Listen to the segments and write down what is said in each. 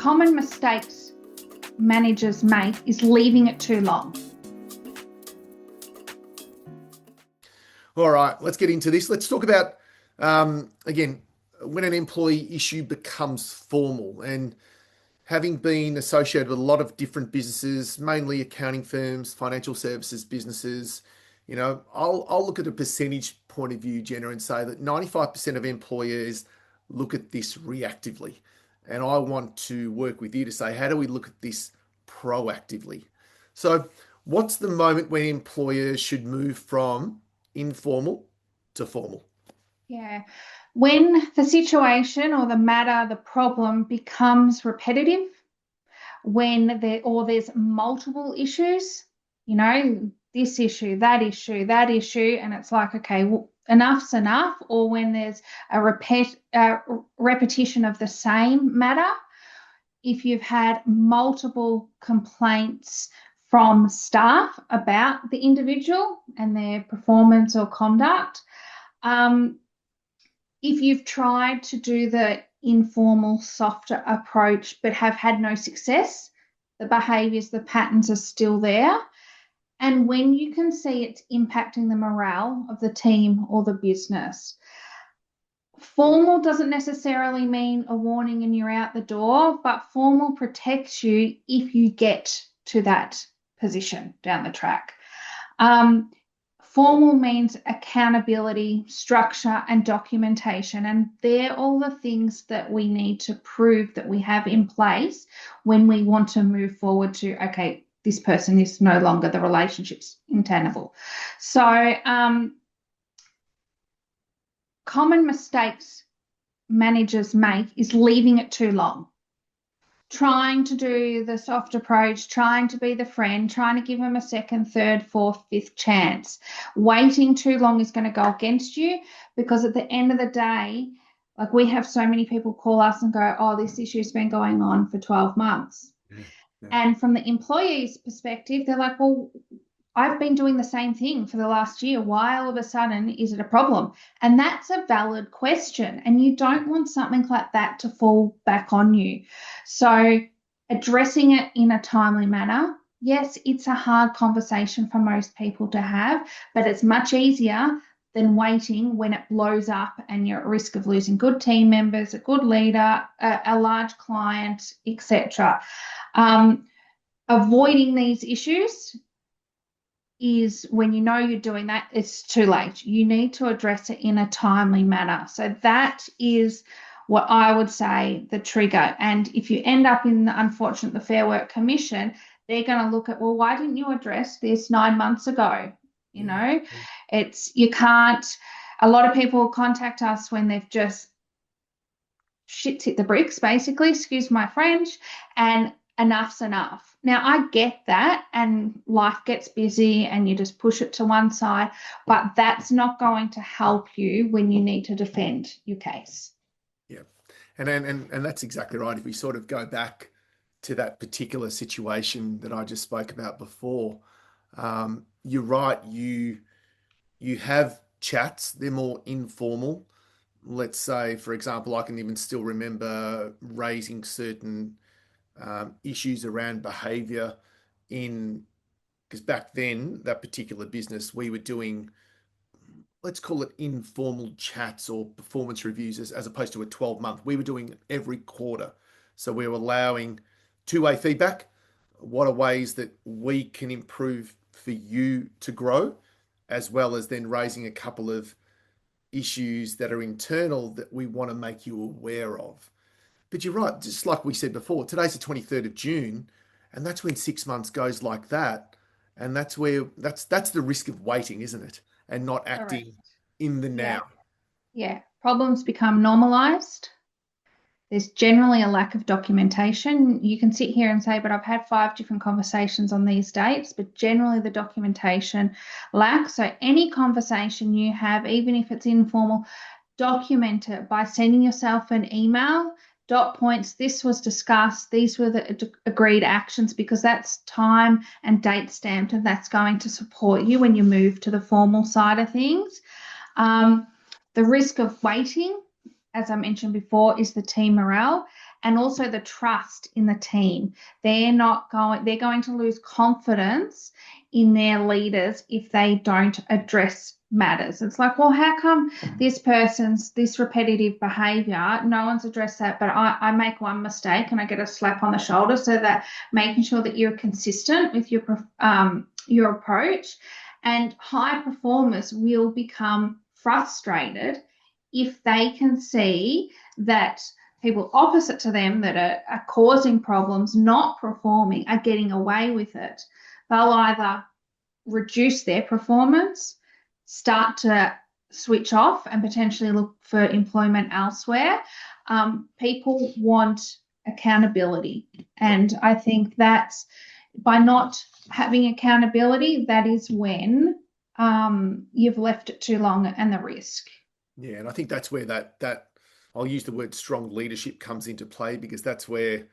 Common mistakes managers make is leaving it too long. All right, let's get into this. Let's talk about, again, when an employee issue becomes formal. And having been associated with a lot of different businesses, mainly accounting firms, financial services businesses, I'll look at a percentage point of view, Jenna, and say that 95% of employers look at this reactively. And I want to work with you to say, how do we look at this proactively? So, what's the moment when employers should move from informal to formal? Yeah. When the situation or the matter, the problem becomes repetitive, when there's multiple issues, this issue, that issue, that issue, and it's like, okay, well, enough's enough, or when there's a repetition of the same matter, if you've had multiple complaints from staff about the individual and their performance or conduct, if you've tried to do the informal, softer approach but have had no success, the behaviours, the patterns are still there. And when you can see it's impacting the morale of the team or the business. Formal doesn't necessarily mean a warning and you're out the door, but formal protects you if you get to that position down the track. Formal means accountability, structure, and documentation, and they're all the things that we need to prove that we have in place when we want to move forward to, okay, this person is no longer, the relationship's untenable. So common mistakes managers make is leaving it too long. Trying to do the soft approach, trying to be the friend, trying to give them a second, third, fourth, fifth chance. Waiting too long is going to go against you, because at the end of the day, like, we have so many people call us and go, oh, this issue's been going on for 12 months. Yeah. And from the employee's perspective, they're like, well, I've been doing the same thing for the last year. Why all of a sudden is it a problem? And that's a valid question. And you don't want something like that to fall back on you. So addressing it in a timely manner, yes, it's a hard conversation for most people to have, but it's much easier than waiting when it blows up and you're at risk of losing good team members, a good leader, a large client, etc. Avoiding these issues is when you know you're doing that, it's too late. You need to address it in a timely manner. So that is what I would say the trigger. And if you end up in the Fair Work Commission, they're going to look at, well, why didn't you address this 9 months ago? You can't, a lot of people contact us when they've just shit's hit the bricks, basically, excuse my French, and enough's enough. Now, I get that, and life gets busy and you just push it to one side, but that's not going to help you when you need to defend your case. Yeah. And that's exactly right. If we sort of go back to that particular situation that I just spoke about before, you're right. You have chats, they're more informal. Let's say, for example, I can even still remember raising certain issues around behavior because back then, that particular business, we were doing, let's call it informal chats or performance reviews as opposed to a 12-month. We were doing it every quarter. So we were allowing two-way feedback. What are ways that we can improve for you to grow, as well as then raising a couple of issues that are internal that we want to make you aware of. But you're right, just like we said before, today's the 23rd of June, and that's when 6 months goes like that. And that's the risk of waiting, isn't it? And not acting Correct. in the now. Yeah. Problems become normalized. There's generally a lack of documentation. You can sit here and say, but I've had 5 different conversations on these dates, but generally the documentation lacks. So any conversation you have, even if it's informal, document it by sending yourself an email. Dot points, this was discussed, these were the agreed actions, because that's time and date stamped, and that's going to support you when you move to the formal side of things. The risk of waiting, as I mentioned before, is the team morale. and also the trust in the team. They're going to lose confidence in their leaders if they don't address matters. It's like, well, how come this repetitive behavior, no one's addressed that, but I make one mistake and I get a slap on the shoulder. So that making sure that you're consistent with your approach. And high performers will become frustrated if they can see that people opposite to them that are causing problems, not performing, are getting away with it. They'll either reduce their performance, start to switch off, and potentially look for employment elsewhere. People want accountability. And I think that's by not having accountability, that is when you've left it too long and the risk. Yeah, and I think that's where that I'll use the word strong leadership comes into play, because that's where,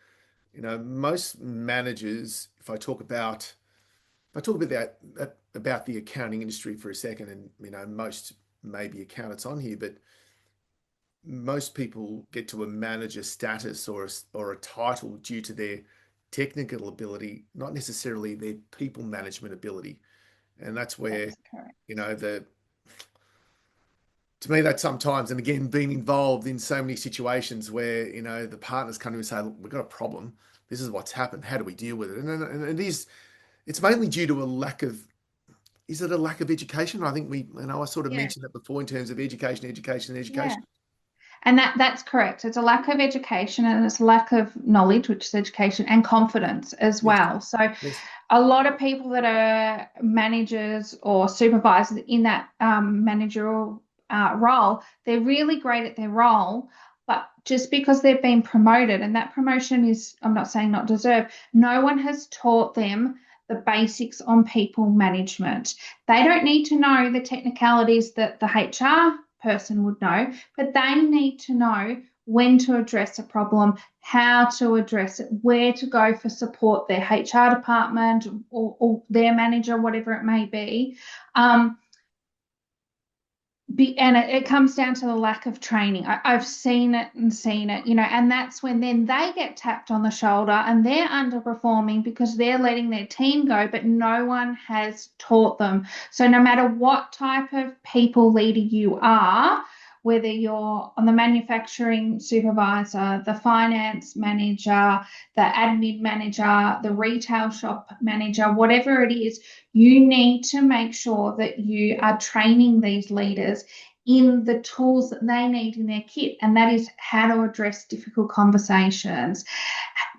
most managers, if I talk about the accounting industry for a second, and most maybe accountants on here, but most people get to a manager status or a title due to their technical ability, not necessarily their people management ability. And that's where, That's correct. the to me, that sometimes, and again, being involved in so many situations where, the partners come to me and say, look, we've got a problem. This is what's happened. How do we deal with it? And it's mainly due to is it a lack of education? I think I sort of Yeah. mentioned that before in terms of education, education, Yeah. education. And that's correct. It's a lack of education and it's a lack of knowledge, which is education, and confidence as Yes, well. So yes, a lot of people that are managers or supervisors in that managerial role, they're really great at their role, but just because they've been promoted, and that promotion is, I'm not saying not deserved, no one has taught them the basics on people management. They don't need to know the technicalities that the HR person would know, but they need to know when to address a problem, how to address it, where to go for support, their HR department or their manager, whatever it may be. And it comes down to the lack of training. I've seen it, and that's when then they get tapped on the shoulder and they're underperforming because they're letting their team go, but no one has taught them. So no matter what type of people leader you are, whether you're on the manufacturing supervisor, the finance manager, the admin manager, the retail shop manager, whatever it is, you need to make sure that you are training these leaders in the tools that they need in their kit, and that is how to address difficult conversations,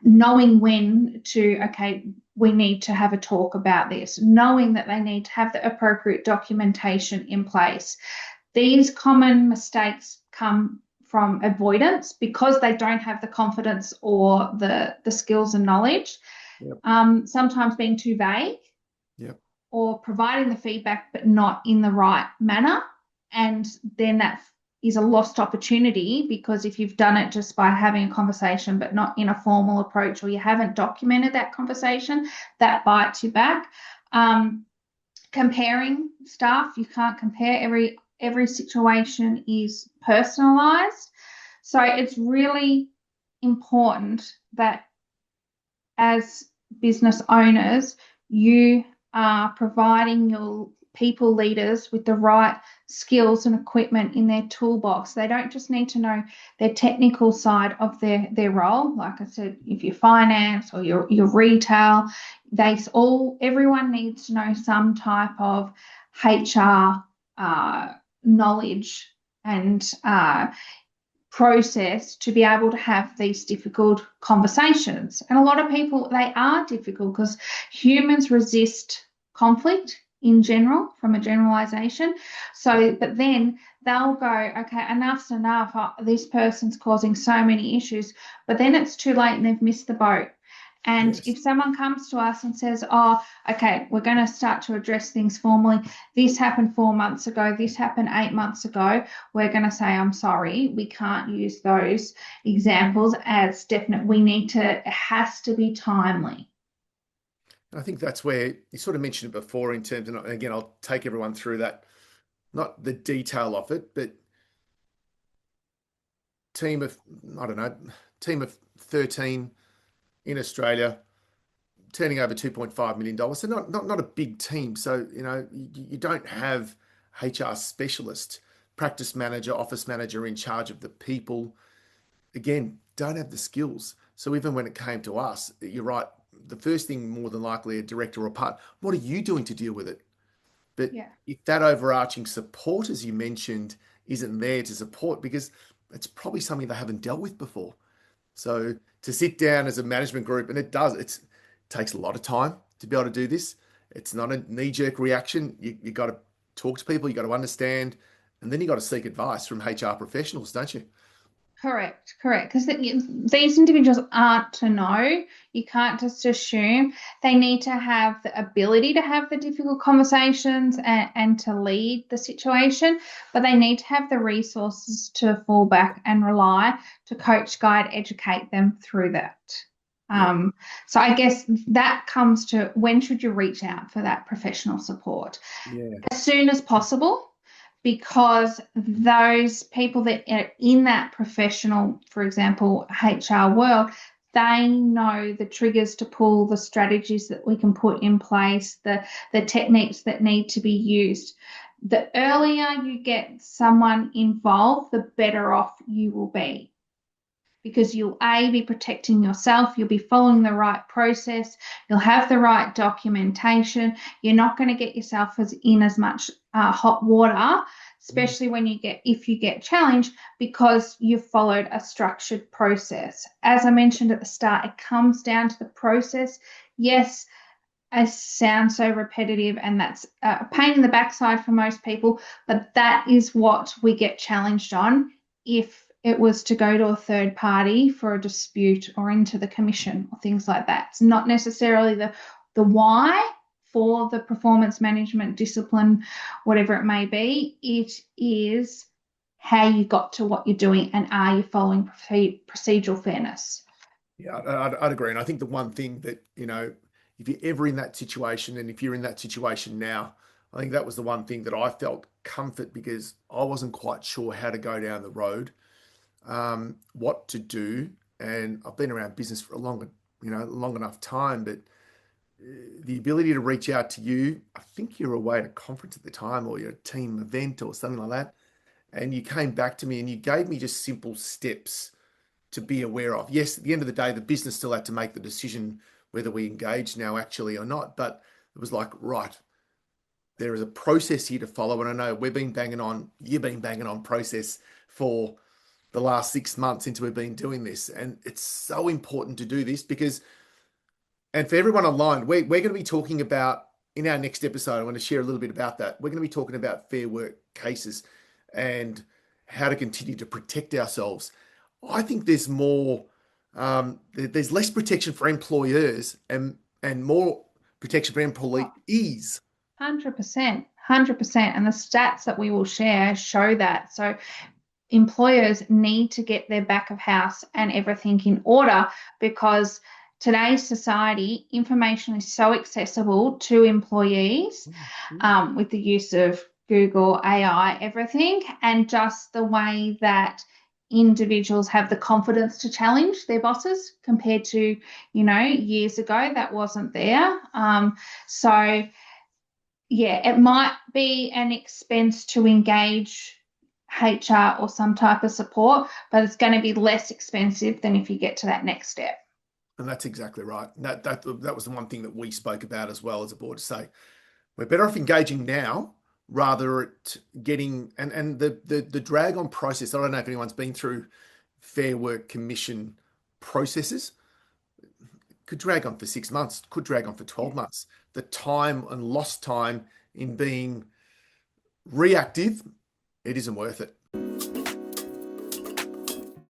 knowing when to, okay, we need to have a talk about this, knowing that they need to have the appropriate documentation in place. These common mistakes come from avoidance because they don't have the confidence or the skills and knowledge. yep, Sometimes being too vague yep. or providing the feedback but not in the right manner. And then that is a lost opportunity, because if you've done it just by having a conversation but not in a formal approach, or you haven't documented that conversation, that bites you back. Comparing staff, you can't compare. Every situation is personalized. So it's really important that as business owners, you are providing your people leaders with the right skills and equipment in their toolbox. They don't just need to know their technical side of their role. Like I said, if you're finance or your retail, everyone needs to know some type of HR knowledge and process to be able to have these difficult conversations. And a lot of people, they are difficult because humans resist conflict in general, from a generalization. So, but then they'll go, okay, enough's enough. This person's causing so many issues, but then it's too late and they've missed the boat. And Yes. if someone comes to us and says, oh, okay, we're going to start to address things formally. This happened 4 months ago. This happened 8 months ago. We're going to say, I'm sorry, we can't use those examples as definite. It has to be timely. I think that's where you sort of mentioned it before in terms, and again, I'll take everyone through that, not the detail of it, but team of, I don't know, team of 13 in Australia, turning over $2.5 million. So not a big team. So, you don't have HR specialist, practice manager, office manager in charge of the people. Again, don't have the skills. So even when it came to us, you're right. The first thing, more than likely, a director or partner, what are you doing to deal with it? But Yeah. if that overarching support, as you mentioned, isn't there to support, because it's probably something they haven't dealt with before. So to sit down as a management group, and it takes a lot of time to be able to do this. It's not a knee-jerk reaction. You got to talk to people, you got to understand, and then you got to seek advice from HR professionals, don't you? Correct, correct. Because these individuals aren't to know. You can't just assume. They need to have the ability to have the difficult conversations and to lead the situation, but they need to have the resources to fall back and rely to coach, guide, educate them through that. Yeah. So I guess that comes to when should you reach out for that professional support? Yeah. As soon as possible, because those people that are in that professional, for example, HR world, they know the triggers to pull, the strategies that we can put in place, the techniques that need to be used. The earlier you get someone involved, the better off you will be, because you'll be protecting yourself, you'll be following the right process, you'll have the right documentation, you're not going to get yourself in as much hot water, Mm. especially if you get challenged, because you've followed a structured process. As I mentioned at the start, it comes down to the process. Yes, it sounds so repetitive, and that's a pain in the backside for most people, but that is what we get challenged on if it was to go to a third party for a dispute or into the commission or things like that. It's not necessarily the why for the performance management discipline, whatever it may be. It is how you got to what you're doing, and are you following procedural fairness? Yeah, I'd agree. And I think the one thing that, if you're ever in that situation, and if you're in that situation now, I think that was the one thing that I felt comfort, because I wasn't quite sure how to go down the road, what to do. And I've been around business for a long enough time, but the ability to reach out to you, I think you were away at a conference at the time, or your team event or something like that. And you came back to me and you gave me just simple steps to be aware of. Yes, at the end of the day, the business still had to make the decision whether we engage now actually or not. But it was like, right, there is a process here to follow. And I know you've been banging on process for the last 6 months since we've been doing this. And it's so important to do this because, and for everyone online, we're going to be talking about, in our next episode, I want to share a little bit about that. We're going to be talking about fair work cases and how to continue to protect ourselves. I think there's more, there's less protection for employers and more protection for employees. 100%, 100%. And the stats that we will share show that. So employers need to get their back of house and everything in order, because today's society, information is so accessible to employees, with the use of Google, AI, everything, and just the way that individuals have the confidence to challenge their bosses compared to, years ago that wasn't there. So yeah, it might be an expense to engage HR or some type of support, but it's going to be less expensive than if you get to that next step. And that's exactly right. That was the one thing that we spoke about as well as a board, to say we're better off engaging now rather at getting, and the drag on process. I don't know if anyone's been through Fair Work Commission processes. Could drag on for 6 months, could drag on for 12 months. The time and lost time in being reactive, it isn't worth it.